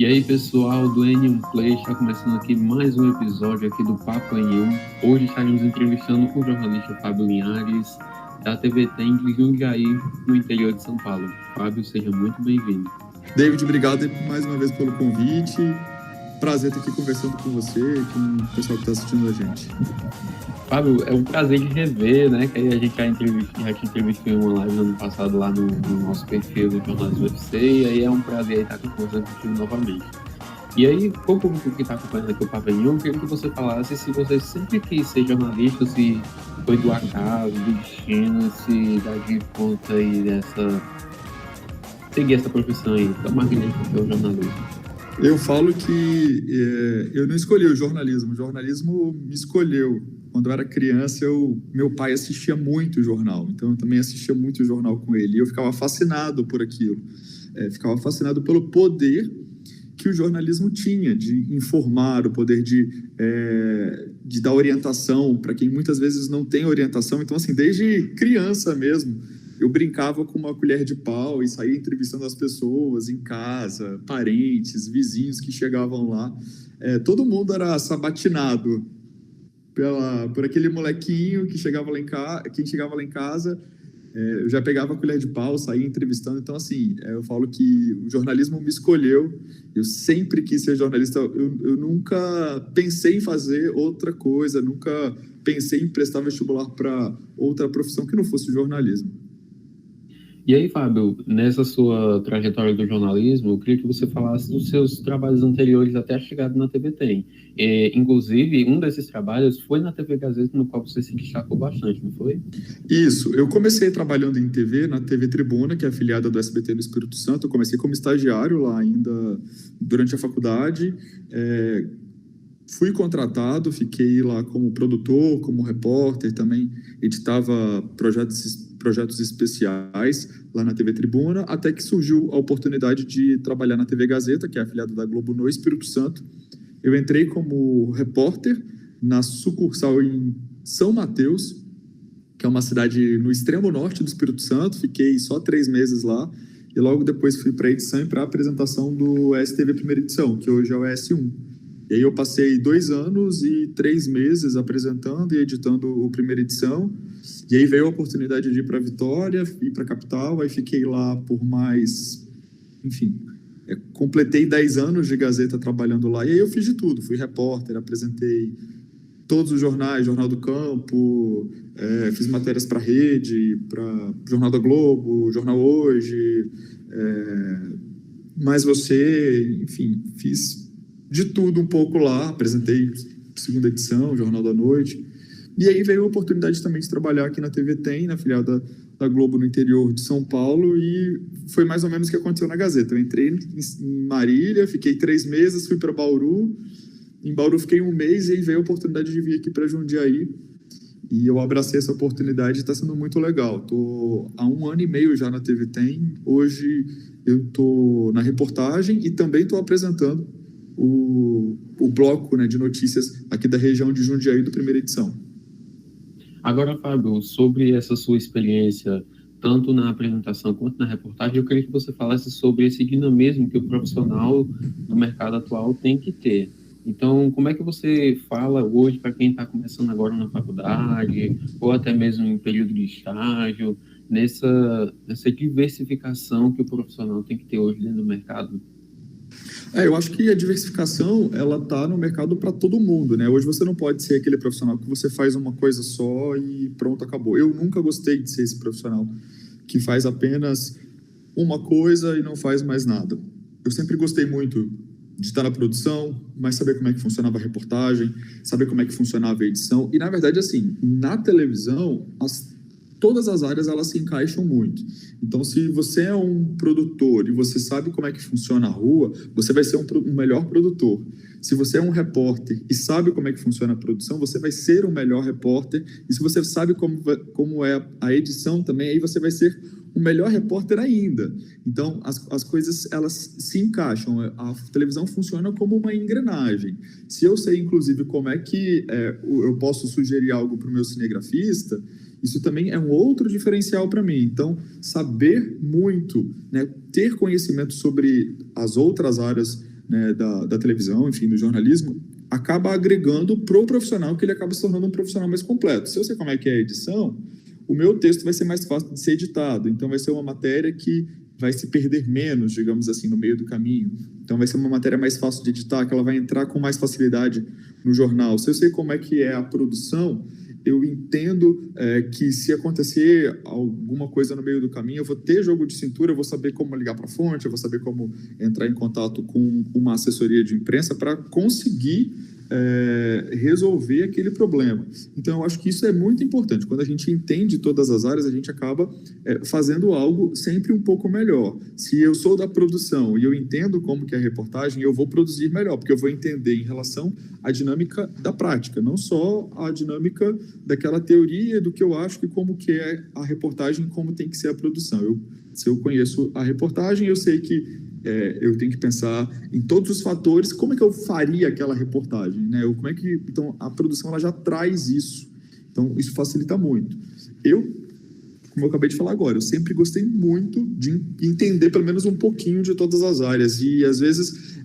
E aí, pessoal do N1 Play, está começando aqui mais um episódio aqui do Papo N1. Hoje estaremos entrevistando o jornalista Fábio Linhares, da TV Tem de Jundiaí, no interior de São Paulo. Fábio, seja muito bem-vindo. David, obrigado mais uma vez pelo convite. Prazer estar aqui conversando com você e com o pessoal que está assistindo a gente. Fábio, é um prazer de rever, né? Que a gente já te entrevistou em uma live no ano passado lá no nosso perfil do Jornalismo UFC, e aí é um prazer estar conversando contigo novamente. E aí, para o público que está acompanhando aqui o Papo N1, eu queria que você falasse se você sempre quis ser jornalista, se foi do acaso, do destino, se dá de conta aí seguir essa profissão aí, tão magnífica que é o jornalismo. Eu falo que eu não escolhi o jornalismo me escolheu. Quando eu era criança, meu pai assistia muito jornal, então eu também assistia muito jornal com ele, e eu ficava fascinado por aquilo, ficava fascinado pelo poder que o jornalismo tinha de informar, o poder de dar orientação para quem muitas vezes não tem orientação. Então, assim, desde criança mesmo, eu brincava com uma colher de pau e saía entrevistando as pessoas em casa, parentes, vizinhos que chegavam lá. Todo mundo era sabatinado por aquele molequinho que chegava lá em casa. Eu já pegava a colher de pau, saía entrevistando. Então, assim, eu falo que o jornalismo me escolheu. Eu sempre quis ser jornalista. Eu nunca pensei em fazer outra coisa, nunca pensei em prestar vestibular para outra profissão que não fosse o jornalismo. E aí, Fábio, nessa sua trajetória do jornalismo, eu queria que você falasse dos seus trabalhos anteriores até a chegada na TV Tem. Inclusive, um desses trabalhos foi na TV Gazeta, no qual você se destacou bastante, não foi? Isso, eu comecei trabalhando em TV, na TV Tribuna, que é afiliada do SBT no Espírito Santo. Eu comecei como estagiário lá ainda durante a faculdade. Fui contratado, fiquei lá como produtor, como repórter, também editava projetos especiais lá na TV Tribuna, até que surgiu a oportunidade de trabalhar na TV Gazeta, que é afiliada da Globo no Espírito Santo. Eu entrei como repórter na sucursal em São Mateus, que é uma cidade no extremo norte do Espírito Santo. Fiquei só 3 meses lá e logo depois fui para a edição e para a apresentação do STV Primeira Edição, que hoje é o S1. E aí eu passei 2 anos e 3 meses apresentando e editando o Primeira Edição. E aí veio a oportunidade de ir para Vitória, ir para a capital. Aí fiquei lá por mais... Enfim, completei 10 anos de Gazeta trabalhando lá. E aí eu fiz de tudo. Fui repórter, apresentei todos os jornais, Jornal do Campo, fiz matérias para a Rede, para Jornal da Globo, Jornal Hoje, Mais Você, enfim, fiz de tudo um pouco lá, apresentei Segunda Edição, Jornal da Noite, e aí veio a oportunidade também de trabalhar aqui na TV Tem, na afiliada da Globo no interior de São Paulo, e foi mais ou menos o que aconteceu na Gazeta. Eu entrei em Marília, fiquei 3 meses, fui para Bauru, em Bauru fiquei 1 mês, e aí veio a oportunidade de vir aqui para Jundiaí, e eu abracei essa oportunidade e está sendo muito legal. Estou há 1 ano e meio já na TV Tem, hoje eu estou na reportagem e também estou apresentando o bloco, né, de notícias aqui da região de Jundiaí do Primeira Edição. Agora, Fábio, sobre essa sua experiência, tanto na apresentação quanto na reportagem, eu queria que você falasse sobre esse dinamismo que o profissional do mercado atual tem que ter. Então, como é que você fala hoje para quem está começando agora na faculdade, ou até mesmo em período de estágio, nessa diversificação que o profissional tem que ter hoje dentro do mercado? Eu acho que a diversificação, ela está no mercado para todo mundo, né? Hoje você não pode ser aquele profissional que você faz uma coisa só e pronto, acabou. Eu nunca gostei de ser esse profissional que faz apenas uma coisa e não faz mais nada. Eu sempre gostei muito de estar na produção, mas saber como é que funcionava a reportagem, saber como é que funcionava a edição. E, na verdade, assim, na televisão, todas as áreas elas se encaixam muito. Então, se você é um produtor e você sabe como é que funciona a rua, você vai ser um melhor produtor. Se você é um repórter e sabe como é que funciona a produção, você vai ser um melhor repórter. E se você sabe como é a edição também, aí você vai ser um melhor repórter ainda. Então, as coisas elas se encaixam. A televisão funciona como uma engrenagem. Se eu sei, inclusive, como é que eu posso sugerir algo para o meu cinegrafista, isso também é um outro diferencial para mim. Então, saber muito, né, ter conhecimento sobre as outras áreas né, da televisão, enfim, do jornalismo, acaba agregando pro profissional, que ele acaba se tornando um profissional mais completo. Se eu sei como é que é a edição, o meu texto vai ser mais fácil de ser editado, então vai ser uma matéria que vai se perder menos, digamos assim, no meio do caminho. Então vai ser uma matéria mais fácil de editar, que ela vai entrar com mais facilidade no jornal. Se eu sei como é que é a produção, eu entendo que se acontecer alguma coisa no meio do caminho, eu vou ter jogo de cintura, eu vou saber como ligar para a fonte, eu vou saber como entrar em contato com uma assessoria de imprensa para conseguir resolver aquele problema. Então, eu acho que isso é muito importante. Quando a gente entende todas as áreas, a gente acaba fazendo algo sempre um pouco melhor. Se eu sou da produção e eu entendo como que é a reportagem, eu vou produzir melhor, porque eu vou entender em relação à dinâmica da prática, não só a dinâmica daquela teoria do que eu acho que como que é a reportagem, como tem que ser a produção. Se eu conheço a reportagem, eu sei que eu tenho que pensar em todos os fatores, como é que eu faria aquela reportagem, né? Então, a produção ela já traz isso. Então, isso facilita muito. Como eu acabei de falar agora, eu sempre gostei muito de entender pelo menos um pouquinho de todas as áreas. E, às vezes,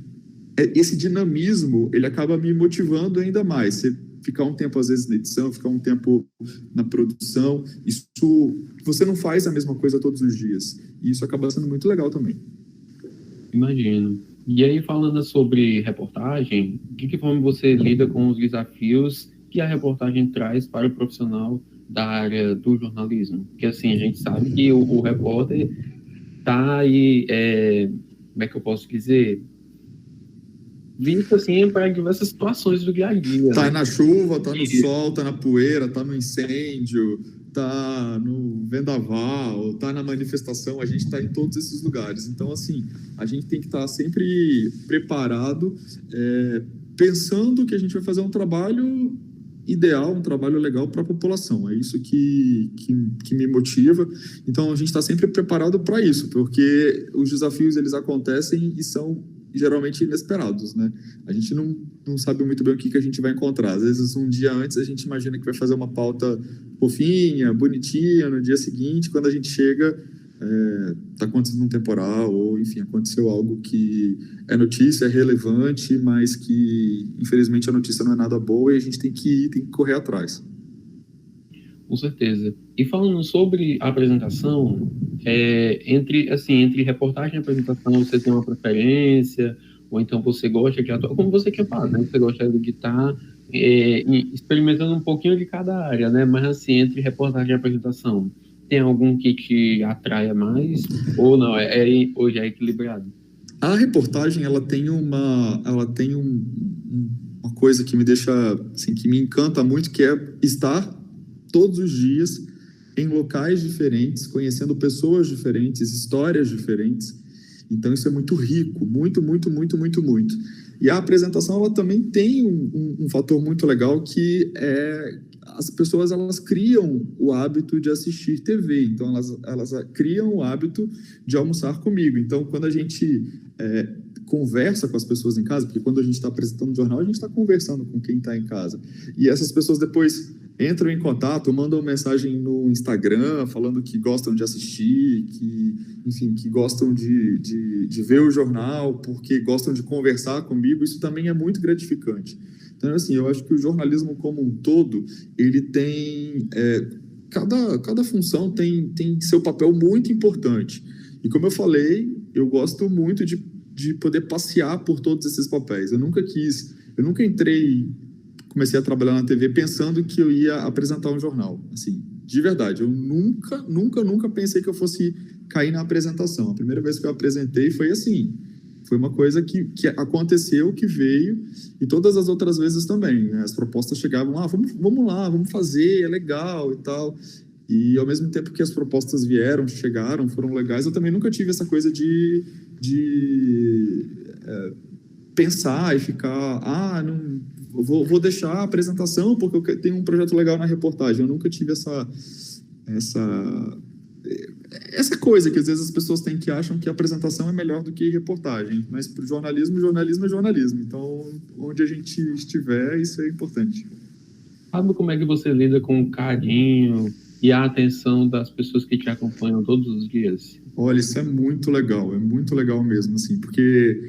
esse dinamismo, ele acaba me motivando ainda mais. Você ficar um tempo, às vezes, na edição, ficar um tempo na produção, você não faz a mesma coisa todos os dias. E isso acaba sendo muito legal também. Imagino. E aí, falando sobre reportagem, de que forma você lida com os desafios que a reportagem traz para o profissional da área do jornalismo? Porque, assim, a gente sabe que o repórter está aí, como é que eu posso dizer? Visto, assim, para diversas situações do dia a dia. Tá né? na chuva, tá no sol, tá na poeira, tá no incêndio, tá no vendaval, tá na manifestação, a gente tá em todos esses lugares. Então, assim, a gente tem que estar sempre preparado, pensando que a gente vai fazer um trabalho ideal, um trabalho legal para a população. É isso que me motiva. Então, a gente está sempre preparado para isso, porque os desafios, eles acontecem e são geralmente inesperados, né? A gente não sabe muito bem o que a gente vai encontrar. Às vezes, um dia antes, a gente imagina que vai fazer uma pauta fofinha, bonitinha, no dia seguinte, quando a gente chega, está acontecendo um temporal, ou, enfim, aconteceu algo que é notícia, é relevante, mas que, infelizmente, a notícia não é nada boa e a gente tem que correr atrás. Com certeza. E falando sobre a apresentação, entre reportagem e apresentação, você tem uma preferência? Ou então você gosta de atuar? Como você quer falar, né? Você gosta de estar experimentando um pouquinho de cada área, né? Mas assim, entre reportagem e apresentação, tem algum que te atraia mais? Ou não? Hoje é equilibrado? A reportagem, ela tem uma coisa que me deixa, assim, que me encanta muito, que é estar todos os dias em locais diferentes, conhecendo pessoas diferentes, histórias diferentes. Então, isso é muito rico, muito, muito, muito, muito, muito. E a apresentação, ela também tem um fator muito legal, que é as pessoas, elas criam o hábito de assistir TV. Então, elas criam o hábito de almoçar comigo. Então, quando a gente conversa com as pessoas em casa, porque quando a gente está apresentando o jornal, a gente está conversando com quem está em casa. E essas pessoas depois entram em contato, mandam mensagem no Instagram falando que gostam de assistir, que gostam de ver o jornal, porque gostam de conversar comigo. Isso também é muito gratificante. Então, assim, eu acho que o jornalismo como um todo, ele tem... cada função tem seu papel muito importante. E como eu falei, eu gosto muito de poder passear por todos esses papéis. Eu nunca comecei a trabalhar na TV pensando que eu ia apresentar um jornal. Assim, de verdade, eu nunca pensei que eu fosse cair na apresentação. A primeira vez que eu apresentei foi assim. Foi uma coisa que aconteceu, que veio, e todas as outras vezes também. As propostas chegavam, vamos lá, vamos fazer, é legal e tal. E ao mesmo tempo que as propostas chegaram, foram legais, eu também nunca tive essa coisa de pensar e ficar, não, vou deixar a apresentação porque eu tenho um projeto legal na reportagem. Eu nunca tive essa coisa que às vezes as pessoas têm, que acham que a apresentação é melhor do que reportagem, mas para o jornalismo é jornalismo. Então, onde a gente estiver, isso é importante. Sabe como é que você lida com o carinho e a atenção das pessoas que te acompanham todos os dias? Olha, isso é muito legal mesmo, assim, porque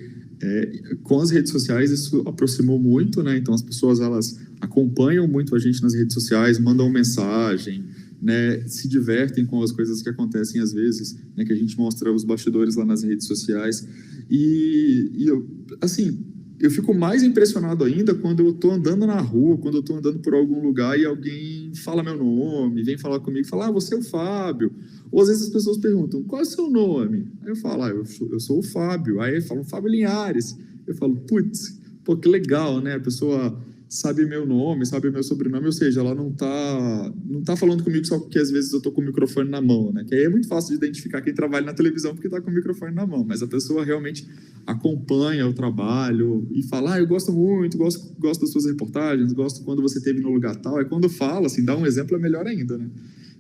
Com as redes sociais isso aproximou muito, né? Então as pessoas elas acompanham muito a gente nas redes sociais, mandam mensagem, né? Se divertem com as coisas que acontecem às vezes, né? Que a gente mostra os bastidores lá nas redes sociais e eu, assim, eu fico mais impressionado ainda quando eu estou andando na rua, quando eu estou andando por algum lugar e alguém fala meu nome, vem falar comigo, fala, você é o Fábio. Ou às vezes as pessoas perguntam, qual é o seu nome? Aí eu falo, eu sou o Fábio. Aí falam, Fábio Linhares. Eu falo, putz, pô, que legal, né? A pessoa sabe meu nome, sabe meu sobrenome, ou seja, ela não tá falando comigo só porque às vezes eu tô com o microfone na mão, né? Que aí é muito fácil de identificar quem trabalha na televisão porque tá com o microfone na mão, mas a pessoa realmente acompanha o trabalho e fala, eu gosto muito, gosto das suas reportagens, gosto quando você esteve no lugar tal. Aí quando fala, assim, dá um exemplo, é melhor ainda, né?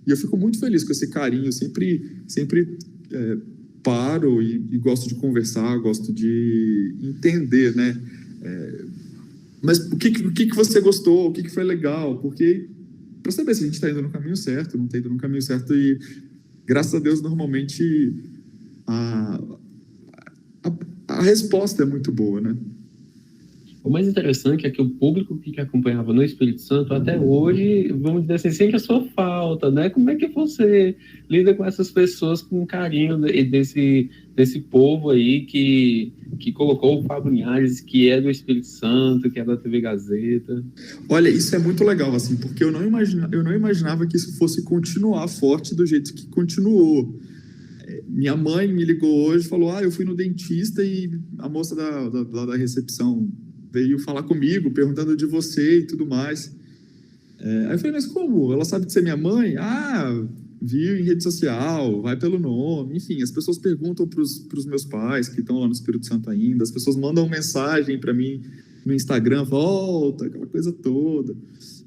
E eu fico muito feliz com esse carinho, sempre paro e gosto de conversar, gosto de entender, né? Mas o que você gostou, o que foi legal, porque para saber se a gente está indo no caminho certo, não está indo no caminho certo e graças a Deus normalmente a, a resposta é muito boa, né? O mais interessante é que o público que acompanhava no Espírito Santo, até hoje, vamos dizer assim, sente a sua falta, né? Como é que você lida com essas pessoas com carinho desse povo aí que colocou o Fábio Linhares, que é do Espírito Santo, que é da TV Gazeta? Olha, isso é muito legal, assim, porque eu não imaginava que isso fosse continuar forte do jeito que continuou. Minha mãe me ligou hoje e falou, eu fui no dentista e a moça da recepção veio falar comigo, perguntando de você e tudo mais. Aí eu falei, mas como? Ela sabe que você é minha mãe? Viu em rede social, vai pelo nome. Enfim, as pessoas perguntam para os meus pais, que estão lá no Espírito Santo ainda, as pessoas mandam mensagem para mim no Instagram, volta, aquela coisa toda.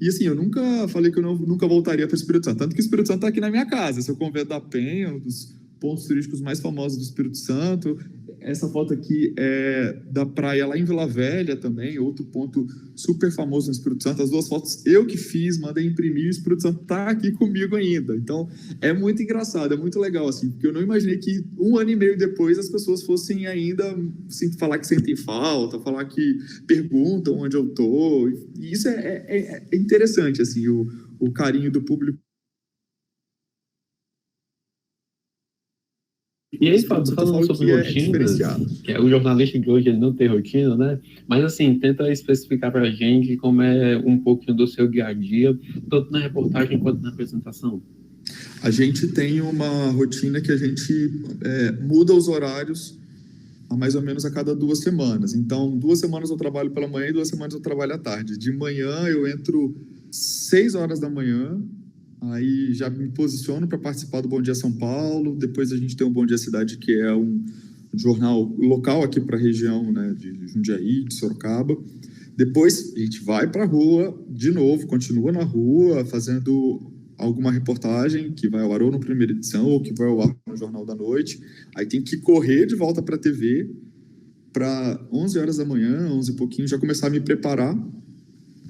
E assim, eu nunca falei que eu nunca voltaria para o Espírito Santo, tanto que o Espírito Santo está aqui na minha casa. Esse é o Convento da Penha, um dos pontos turísticos mais famosos do Espírito Santo. Essa foto aqui é da praia lá em Vila Velha também, outro ponto super famoso no Espírito Santo. As duas fotos eu que fiz, mandei imprimir, o Espírito Santo está aqui comigo ainda. Então, é muito engraçado, é muito legal, assim, porque eu não imaginei que 1 ano e meio depois as pessoas fossem ainda assim, falar que sentem falta, falar que perguntam onde eu tô. E isso é interessante, assim, o carinho do público. E aí, Fábio, falando sobre rotinas, que o jornalista de hoje ele não tem rotina, né? Mas assim, tenta especificar para a gente como é um pouquinho do seu dia a dia, tanto na reportagem quanto na apresentação. A gente tem uma rotina que a gente muda os horários mais ou menos a cada 2 semanas. Então, 2 semanas eu trabalho pela manhã e 2 semanas eu trabalho à tarde. De manhã eu entro 6 horas da manhã, aí já me posiciono para participar do Bom Dia São Paulo. Depois a gente tem o Bom Dia Cidade, que é um jornal local aqui para a região, né, de Jundiaí, de Sorocaba. Depois a gente vai para a rua de novo, continua na rua fazendo alguma reportagem que vai ao ar ou no Primeira Edição ou que vai ao ar no Jornal da Noite. Aí tem que correr de volta para a TV para 11 horas da manhã, 11 e pouquinho, já começar a me preparar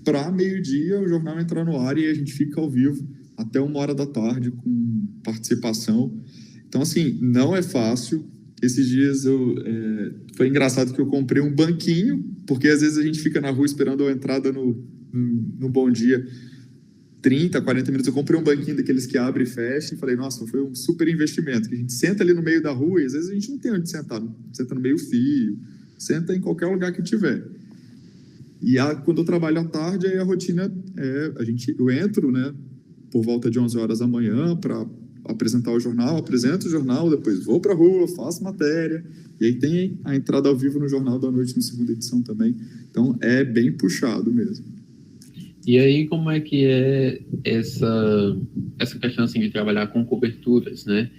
para meio-dia o jornal entrar no ar e a gente fica ao vivo até 1 hora da tarde com participação. Então, assim, não é fácil. Esses dias foi engraçado que eu comprei um banquinho, porque às vezes a gente fica na rua esperando a entrada no Bom Dia 30, 40 minutos. Eu comprei um banquinho daqueles que abre e fecha e falei, nossa, foi um super investimento, que a gente senta ali no meio da rua e às vezes a gente não tem onde sentar, senta no meio-fio, senta em qualquer lugar que tiver. E quando eu trabalho à tarde, aí a rotina eu entro, né, por volta de 11 horas da manhã para apresentar o jornal, apresento o jornal, depois vou para a rua, faço matéria, e aí tem a entrada ao vivo no Jornal da Noite, na segunda edição também. Então, é bem puxado mesmo. E aí, como é que é essa questão assim, de trabalhar com coberturas, né?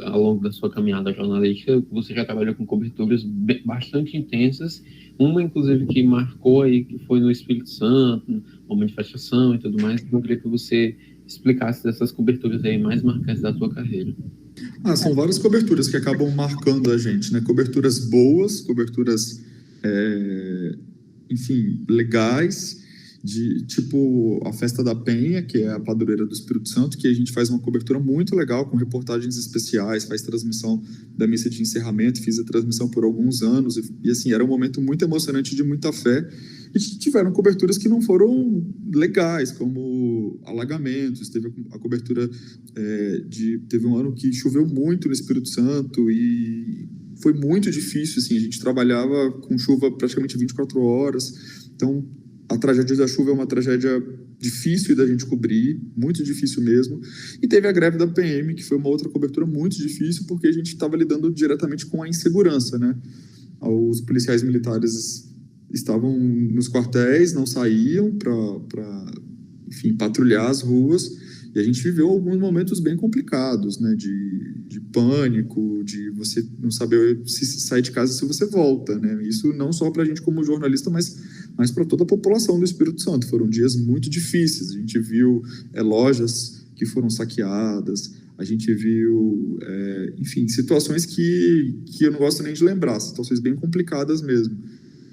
Ao longo da sua caminhada jornalística, você já trabalhou com coberturas bastante intensas, uma, inclusive, que marcou aí, que foi no Espírito Santo, uma manifestação e tudo mais. Eu queria que você explicasse dessas coberturas aí mais marcantes da sua carreira. São várias coberturas que acabam marcando a gente, né? Coberturas boas, coberturas, enfim, legais, de tipo a Festa da Penha, que é a padroeira do Espírito Santo, que a gente faz uma cobertura muito legal com reportagens especiais, faz transmissão da missa de encerramento, fiz a transmissão por alguns anos e assim, era um momento muito emocionante de muita fé. E tiveram coberturas que não foram legais, como alagamentos, teve a cobertura teve um ano que choveu muito no Espírito Santo e foi muito difícil, assim, a gente trabalhava com chuva praticamente 24 horas, então a tragédia da chuva é uma tragédia difícil da gente cobrir, muito difícil mesmo. E teve a greve da PM, que foi uma outra cobertura muito difícil, porque a gente estava lidando diretamente com a insegurança, né? Os policiais militares estavam nos quartéis, não saíam para, enfim, patrulhar as ruas. E a gente viveu alguns momentos bem complicados, né? De pânico, de você não saber se sai de casa se você volta, né? Isso não só para a gente como jornalista, mas para toda a população do Espírito Santo. Foram dias muito difíceis. A gente viu lojas que foram saqueadas, a gente viu, enfim, situações que eu não gosto nem de lembrar, situações bem complicadas mesmo.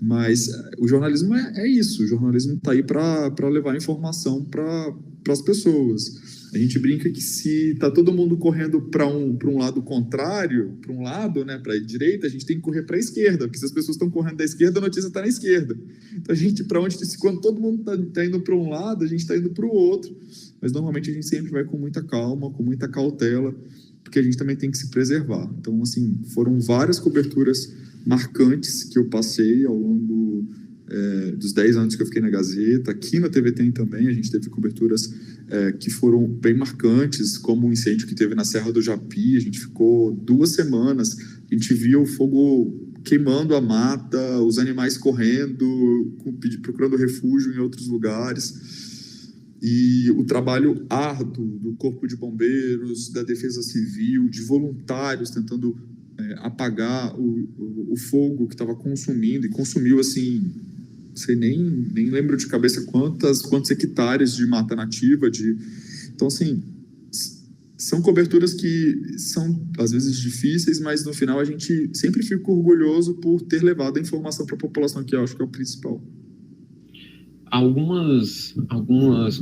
Mas o jornalismo é isso, o jornalismo está aí para levar informação para as pessoas. A gente brinca que se está todo mundo correndo para um lado contrário, para um lado, né, para a direita, a gente tem que correr para a esquerda, porque se as pessoas estão correndo da esquerda, a notícia está na esquerda. Então, a gente, quando todo mundo está indo para um lado, a gente está indo para o outro. Mas, normalmente, a gente sempre vai com muita calma, com muita cautela, porque a gente também tem que se preservar. Então, assim, foram várias coberturas marcantes que eu passei ao longo dos 10 anos que eu fiquei na Gazeta. Aqui na TV Tem também, a gente teve coberturas que foram bem marcantes, como o incêndio que teve na Serra do Japi. A gente ficou 2 semanas, a gente via o fogo queimando a mata, os animais correndo, procurando refúgio em outros lugares. E o trabalho árduo do Corpo de Bombeiros, da Defesa Civil, de voluntários tentando apagar o fogo que estava consumindo, e consumiu, assim, não sei, nem lembro de cabeça quantos hectares de mata nativa. Então, assim, são coberturas que são, às vezes, difíceis, mas, no final, a gente sempre fica orgulhoso por ter levado a informação para a população, que eu acho que é o principal. Algumas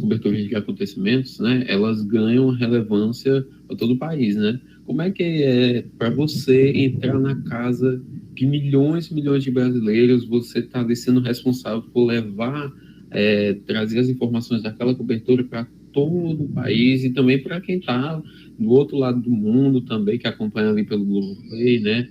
coberturas de acontecimentos, né, elas ganham relevância para todo o país, né? Como é que é para você entrar na casa de milhões e milhões de brasileiros, você está sendo responsável por levar, trazer as informações daquela cobertura para todo o país e também para quem está do outro lado do mundo também, que acompanha ali pelo Globoplay, né?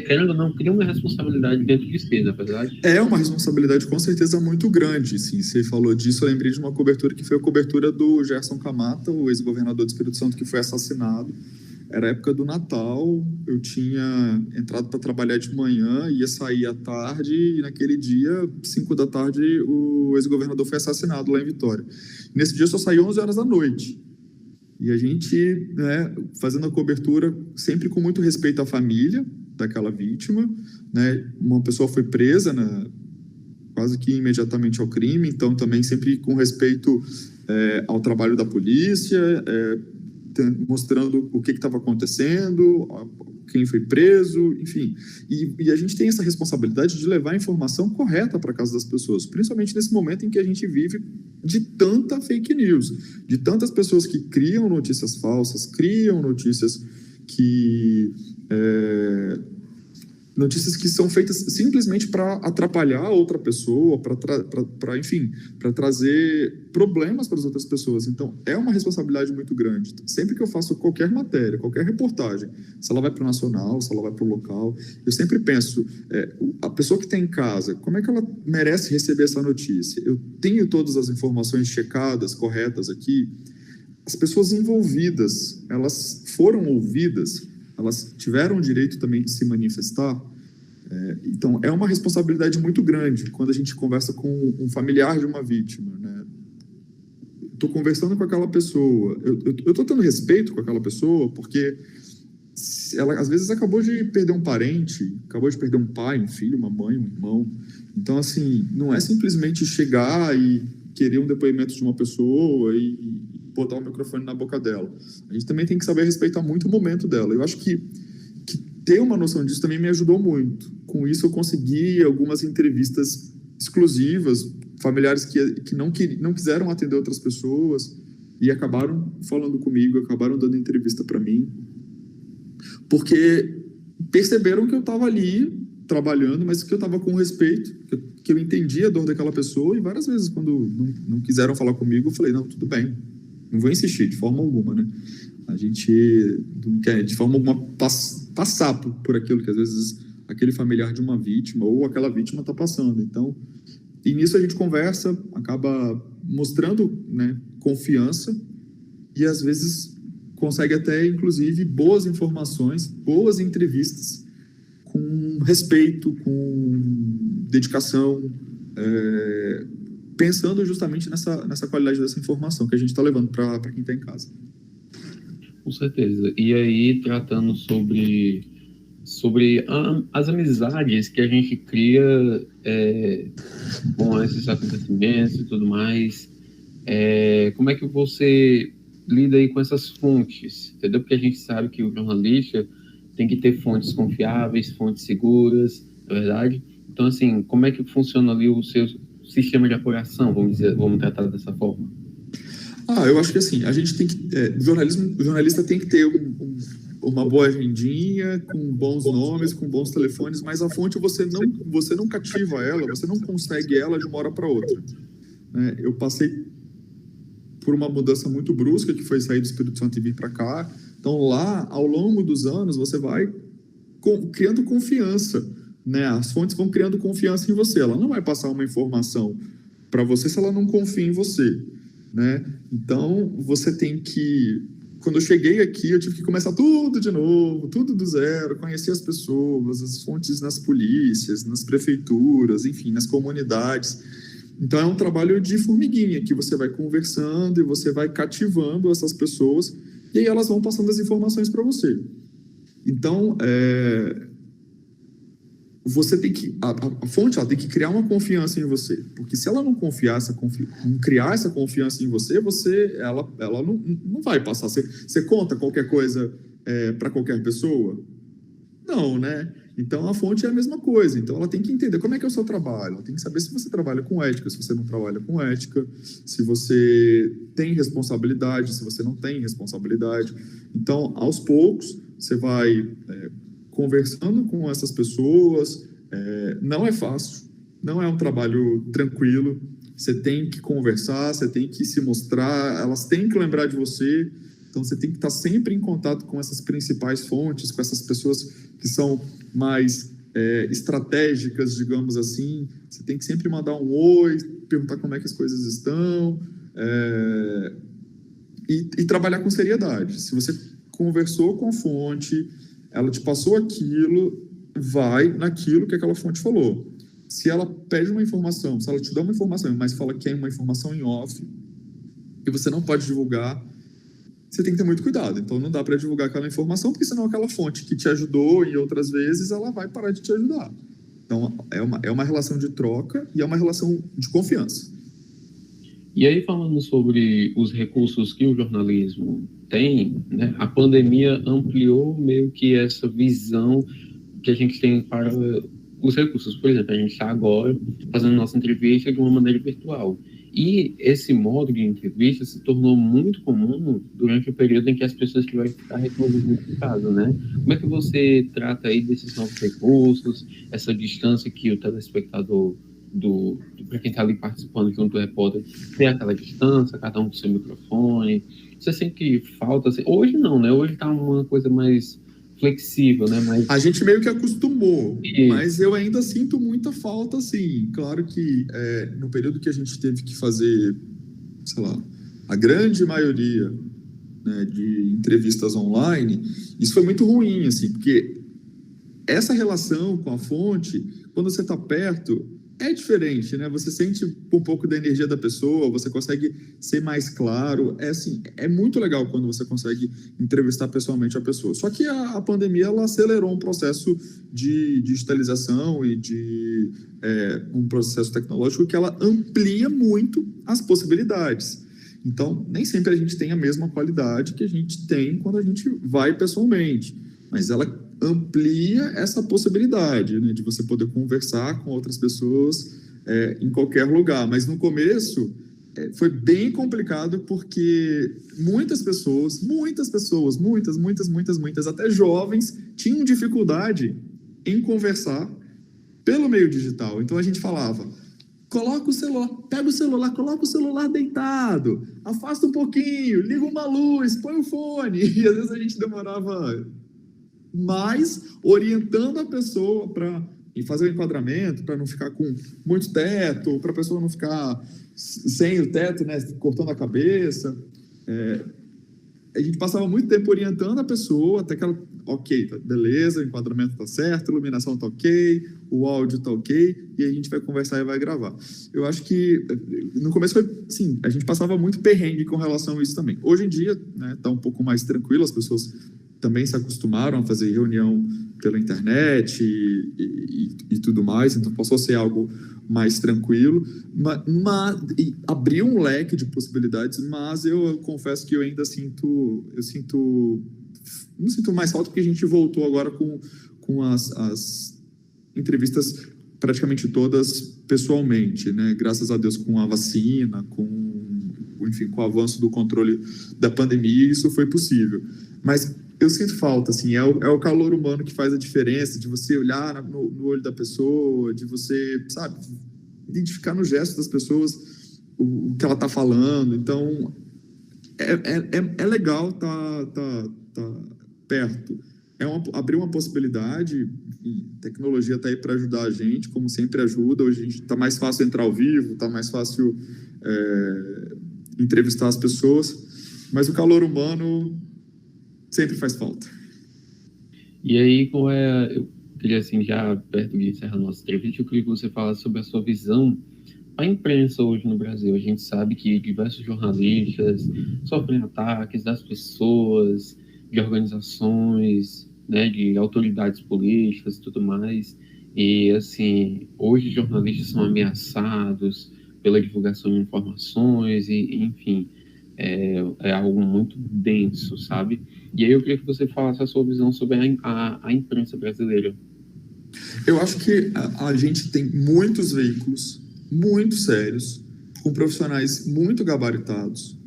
Querendo ou não, cria uma responsabilidade dentro de si, na verdade? É uma responsabilidade, com certeza, muito grande. Sim, você falou disso, eu lembrei de uma cobertura que foi a cobertura do Gerson Camata, o ex-governador do Espírito Santo, que foi assassinado. Era a época do Natal, eu tinha entrado para trabalhar de manhã, ia sair à tarde, e naquele dia, 5 da tarde, o ex-governador foi assassinado lá em Vitória. Nesse dia eu só saí 11 horas da noite. E a gente, né, fazendo a cobertura sempre com muito respeito à família daquela vítima, né? Uma pessoa foi presa, né, quase que imediatamente ao crime, então também sempre com respeito ao trabalho da polícia, mostrando o que estava acontecendo, quem foi preso, enfim. E a gente tem essa responsabilidade de levar a informação correta para a casa das pessoas, principalmente nesse momento em que a gente vive de tanta fake news, de tantas pessoas que criam notícias falsas, criam notícias que são feitas simplesmente para atrapalhar outra pessoa, enfim, para trazer problemas para as outras pessoas. Então, é uma responsabilidade muito grande. Sempre que eu faço qualquer matéria, qualquer reportagem, se ela vai para o nacional, se ela vai para o local, eu sempre penso, a pessoa que está em casa, como é que ela merece receber essa notícia? Eu tenho todas as informações checadas, corretas aqui. As pessoas envolvidas, elas foram ouvidas, elas tiveram o direito também de se manifestar. Então, é uma responsabilidade muito grande quando a gente conversa com um familiar de uma vítima, né? Estou conversando com aquela pessoa, eu estou tendo respeito com aquela pessoa, porque ela, às vezes, acabou de perder um parente, acabou de perder um pai, um filho, uma mãe, um irmão. Então, assim, não é simplesmente chegar e querer um depoimento de uma pessoa e botar o microfone na boca dela. A gente também tem que saber respeitar muito o momento dela. Eu acho que ter uma noção disso também me ajudou muito. Com isso, eu consegui algumas entrevistas exclusivas, familiares que não quiseram atender outras pessoas e acabaram falando comigo, acabaram dando entrevista para mim, porque perceberam que eu estava ali trabalhando, mas que eu estava com respeito, que eu entendia a dor daquela pessoa, e várias vezes, quando não quiseram falar comigo, eu falei, não, tudo bem, não vou insistir de forma alguma, né? A gente não quer de forma alguma passar por aquilo que às vezes aquele familiar de uma vítima ou aquela vítima está passando. Então, e nisso a gente conversa, acaba mostrando, né, confiança, e às vezes consegue até, inclusive, boas informações, boas entrevistas, com respeito, com dedicação, pensando justamente nessa qualidade dessa informação que a gente está levando para quem está em casa. Com certeza. E aí, tratando sobre as amizades que a gente cria com esses acontecimentos e tudo mais, como é que você lida aí com essas fontes, entendeu? Porque a gente sabe que o jornalista tem que ter fontes confiáveis, fontes seguras, na verdade. Então, assim, como é que funciona ali o seu sistema de apuração, vamos tratar dessa forma? Eu acho que assim, a gente tem que... o jornalista tem que ter uma boa agendinha, com bons nomes, com bons telefones, mas a fonte você não cativa ela, você não consegue ela de uma hora para outra. Eu passei por uma mudança muito brusca, que foi sair do Espírito Santo e vir para cá. Então, lá, ao longo dos anos, você vai criando confiança, né? As fontes vão criando confiança em você. Ela não vai passar uma informação para você se ela não confia em você, né? Então, você tem que... Quando eu cheguei aqui, eu tive que começar tudo de novo, tudo do zero, conhecer as pessoas, as fontes nas polícias, nas prefeituras, enfim, nas comunidades. Então, é um trabalho de formiguinha, que você vai conversando e você vai cativando essas pessoas, e aí elas vão passando as informações para você. Então, você tem que... A fonte, ela tem que criar uma confiança em você, porque se ela não confiar, não criar essa confiança em você, ela não vai passar. Você conta qualquer coisa para qualquer pessoa? Não, né? Então, a fonte é a mesma coisa. Então, ela tem que entender como é que é o seu trabalho. Ela tem que saber se você trabalha com ética, se você não trabalha com ética, se você tem responsabilidade, se você não tem responsabilidade. Então, aos poucos, você vai conversando com essas pessoas. Não é fácil, não é um trabalho tranquilo. Você tem que conversar, você tem que se mostrar, elas têm que lembrar de você. Então, você tem que estar sempre em contato com essas principais fontes, com essas pessoas que são mais estratégicas, digamos assim. Você tem que sempre mandar um oi, perguntar como é que as coisas estão, e trabalhar com seriedade. Se você conversou com a fonte, ela te passou aquilo, vai naquilo que aquela fonte falou. Se ela pede uma informação, se ela te dá uma informação, mas fala que é uma informação em off, e você não pode divulgar, você tem que ter muito cuidado. Então, não dá para divulgar aquela informação, porque senão aquela fonte que te ajudou em outras vezes, ela vai parar de te ajudar. Então, é uma relação de troca e é uma relação de confiança. E aí, falando sobre os recursos que o jornalismo tem, né, a pandemia ampliou meio que essa visão que a gente tem para os recursos. Por exemplo, a gente está agora fazendo nossa entrevista de uma maneira virtual. E esse modo de entrevista se tornou muito comum durante o período em que as pessoas tiveram que ficar reclusas em casa, né? Como é que você trata aí desses novos recursos, essa distância que o telespectador, para quem está ali participando junto do repórter, tem aquela distância, cada um com seu microfone? Você sente que falta... Assim, hoje não, né? Hoje está uma coisa mais flexível, né? Mas... A gente meio que acostumou, mas eu ainda sinto muita falta, assim. Claro que no período que a gente teve que fazer, sei lá, a grande maioria, né, de entrevistas online, isso foi muito ruim, assim, porque essa relação com a fonte, quando você está perto, é diferente, né? Você sente um pouco da energia da pessoa, você consegue ser mais claro. É muito legal quando você consegue entrevistar pessoalmente a pessoa. Só que a pandemia, ela acelerou um processo de digitalização e de um processo tecnológico que ela amplia muito as possibilidades. Então, nem sempre a gente tem a mesma qualidade que a gente tem quando a gente vai pessoalmente, mas ela amplia essa possibilidade, né, de você poder conversar com outras pessoas em qualquer lugar. Mas no começo foi bem complicado porque muitas pessoas, muitas, até jovens, tinham dificuldade em conversar pelo meio digital. Então a gente falava: coloca o celular, pega o celular, coloca o celular deitado, afasta um pouquinho, liga uma luz, põe o fone. E às vezes a gente demorava mais orientando a pessoa para fazer o enquadramento, para não ficar com muito teto, para a pessoa não ficar sem o teto, né, cortando a cabeça. A gente passava muito tempo orientando a pessoa até que ela, ok, tá, beleza, o enquadramento tá certo, a iluminação tá ok, o áudio tá ok, e a gente vai conversar e vai gravar. Eu acho que no começo foi, sim, a gente passava muito perrengue com relação a isso também. Hoje em dia, né, tá um pouco mais tranquilo, as pessoas também se acostumaram a fazer reunião pela internet e tudo mais, então passou a ser algo mais tranquilo, mas abriu um leque de possibilidades, mas eu confesso que eu ainda não sinto mais falta, porque a gente voltou agora com as entrevistas praticamente todas pessoalmente, né? Graças a Deus, com a vacina, enfim, com o avanço do controle da pandemia, isso foi possível. Mas eu sinto falta, assim, é o calor humano que faz a diferença, de você olhar no olho da pessoa, de você, sabe, identificar no gesto das pessoas o que ela está falando. Então, é legal tá perto. Abrir uma possibilidade, enfim, a tecnologia está aí para ajudar a gente, como sempre ajuda. Hoje a gente está mais fácil entrar ao vivo, está mais fácil entrevistar as pessoas, mas o calor humano sempre faz falta. E aí, eu queria, assim, já perto de encerrar a nossa entrevista, eu queria que você falasse sobre a sua visão a imprensa hoje no Brasil. A gente sabe que diversos jornalistas sofrem ataques das pessoas, de organizações, né, de autoridades políticas e tudo mais. E, assim, hoje jornalistas são ameaçados pela divulgação de informações e, enfim, é algo muito denso, sabe? E aí eu queria que você falasse a sua visão sobre a imprensa brasileira. Eu acho que a gente tem muitos veículos muito sérios, com profissionais muito gabaritados.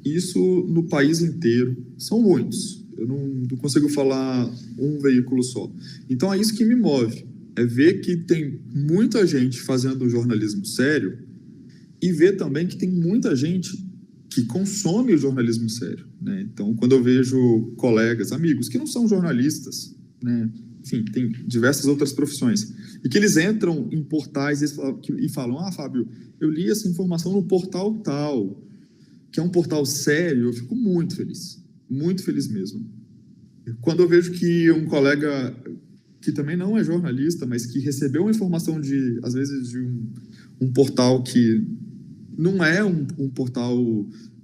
Isso no país inteiro. São muitos. Eu não consigo falar um veículo só. Então é isso que me move. É ver que tem muita gente fazendo jornalismo sério e ver também que tem muita gente que consome o jornalismo sério, né? Então, quando eu vejo colegas, amigos que não são jornalistas, né? Enfim, tem diversas outras profissões, e que eles entram em portais e falam: ah, Fábio, eu li essa informação no portal tal, que é um portal sério, eu fico muito feliz mesmo. Quando eu vejo que um colega que também não é jornalista, mas que recebeu uma informação às vezes de um portal que não é um portal,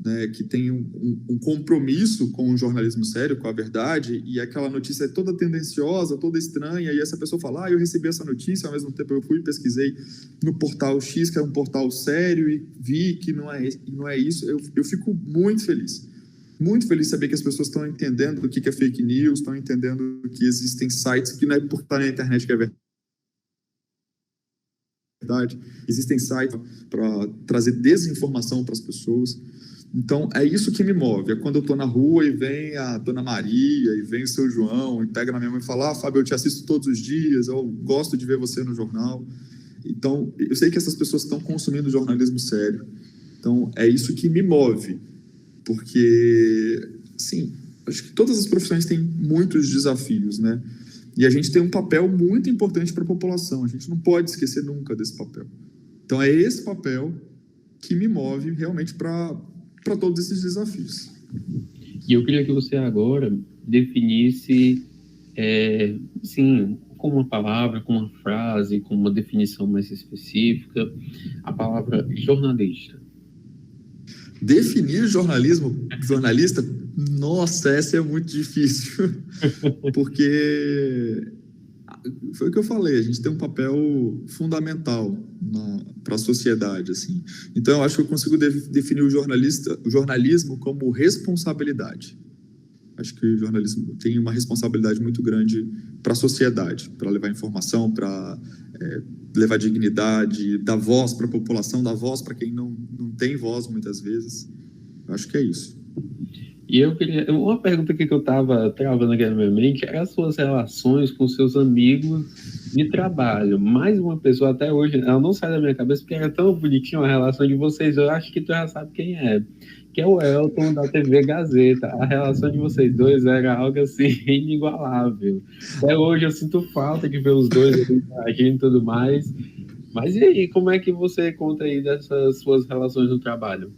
né, que tem um compromisso com o jornalismo sério, com a verdade, e aquela notícia é toda tendenciosa, toda estranha, e essa pessoa fala: ah, eu recebi essa notícia, ao mesmo tempo eu fui e pesquisei no portal X, que é um portal sério, e vi que não é isso. Eu fico muito feliz de saber que as pessoas estão entendendo o que é fake news, estão entendendo que existem sites que não é por estar na internet que é verdade. Existem sites para trazer desinformação para as pessoas. Então, é isso que me move. É quando eu estou na rua e vem a Dona Maria, e vem o seu João, e pega na minha mão e fala: ah, Fábio, eu te assisto todos os dias, eu gosto de ver você no jornal. Então, eu sei que essas pessoas estão consumindo jornalismo sério. Então, é isso que me move. Porque, sim, acho que todas as profissões têm muitos desafios, né? E a gente tem um papel muito importante para a população. A gente não pode esquecer nunca desse papel. Então, é esse papel que me move realmente para todos esses desafios. E eu queria que você agora definisse, sim, com uma palavra, com uma frase, com uma definição mais específica, a palavra jornalista. Definir jornalista, nossa, essa é muito difícil. Porque foi o que eu falei, a gente tem um papel fundamental para a sociedade, assim. Então, eu acho que eu consigo definir o jornalismo como responsabilidade. Acho que o jornalismo tem uma responsabilidade muito grande para a sociedade, para levar informação, para levar dignidade, dar voz para a população, dar voz para quem não tem voz muitas vezes. Acho que é isso. E eu queria... Uma pergunta que eu estava travando aqui na minha mente era as suas relações com seus amigos de trabalho. Mais uma pessoa, até hoje, ela não sai da minha cabeça porque era tão bonitinha a relação de vocês. Eu acho que tu já sabe quem é. Que é o Elton, da TV Gazeta. A relação de vocês dois era algo assim, inigualável. Até hoje eu sinto falta de ver os dois interagindo e tudo mais. Mas e aí, como é que você conta aí dessas suas relações no trabalho?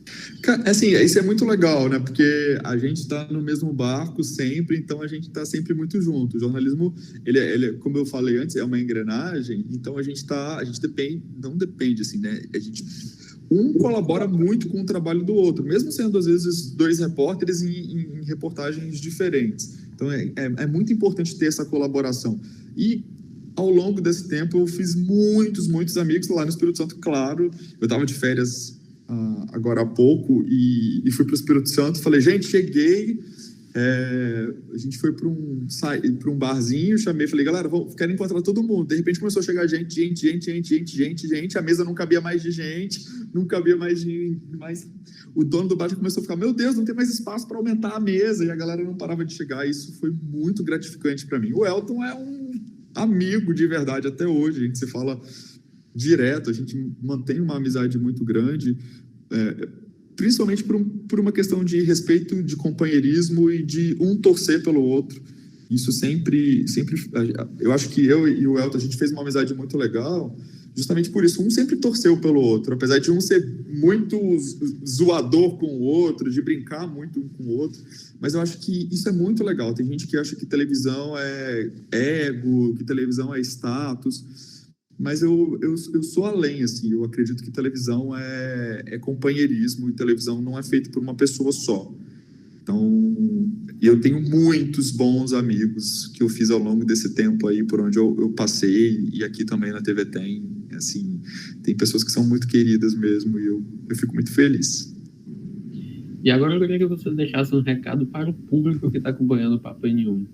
Assim, isso é muito legal, né? Porque a gente está no mesmo barco sempre, então a gente está sempre muito junto. O jornalismo, ele, como eu falei antes, é uma engrenagem, então a gente depende, não depende, assim, né? Um colabora muito com o trabalho do outro, mesmo sendo, às vezes, dois repórteres em reportagens diferentes. Então, é muito importante ter essa colaboração. E, ao longo desse tempo, eu fiz muitos amigos lá no Espírito Santo, claro. Eu estava de férias agora há pouco e fui para o Espírito Santo. Falei, gente, cheguei. A gente foi para um barzinho, chamei, falei, galera, quero encontrar todo mundo. De repente começou a chegar gente. A mesa não cabia mais de gente, não cabia mais de... O dono do bar já começou a ficar, meu Deus, não tem mais espaço para aumentar a mesa. E a galera não parava de chegar. Isso foi muito gratificante para mim. O Elton é um amigo de verdade até hoje, a gente se fala direto, a gente mantém uma amizade muito grande, principalmente por uma questão de respeito, de companheirismo e de um torcer pelo outro. Isso sempre, eu acho que eu e o Elton, a gente fez uma amizade muito legal, justamente por isso, um sempre torceu pelo outro, apesar de um ser muito zoador com o outro, de brincar muito um com o outro, mas eu acho que isso é muito legal. Tem gente que acha que televisão é ego, que televisão é status, mas eu sou além, assim, eu acredito que televisão é companheirismo e televisão não é feito por uma pessoa só. Então, eu tenho muitos bons amigos que eu fiz ao longo desse tempo aí, por onde eu passei, e aqui também na TV assim, tem pessoas que são muito queridas mesmo, e eu fico muito feliz. E agora eu queria que você deixasse um recado para o público que está acompanhando o Papo N1.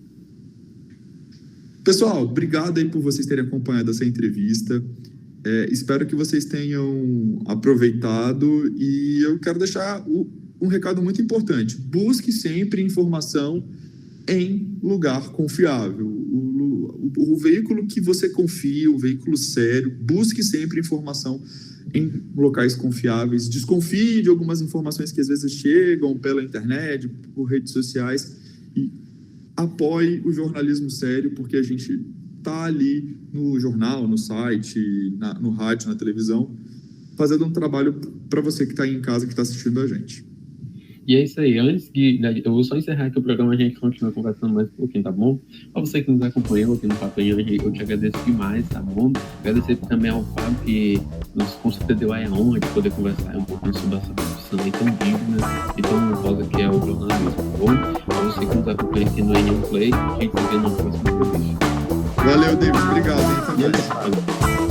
Pessoal, obrigado aí por vocês terem acompanhado essa entrevista. Espero que vocês tenham aproveitado, e eu quero deixar um recado muito importante. Busque sempre informação em lugar confiável. O veículo que você confia, o veículo sério, busque sempre informação em locais confiáveis. Desconfie de algumas informações que às vezes chegam pela internet, por redes sociais, e apoie o jornalismo sério, porque a gente está ali no jornal, no site, no rádio, na televisão, fazendo um trabalho para você que está aí em casa, que está assistindo a gente. E é isso aí. Eu vou só encerrar aqui o programa, a gente continua conversando mais um pouquinho, tá bom? Para você que nos acompanhou aqui no Papo N1, eu te agradeço demais, tá bom? Agradecer também ao Fábio, que nos concedeu a honra de poder conversar um pouquinho sobre essa profissão aí tão digna e tão honrosa que é o jornalismo, tá bom? Para você que nos acompanha aqui no N1 Play, a gente se vê no próximo vídeo. Valeu, David. Obrigado. Hein?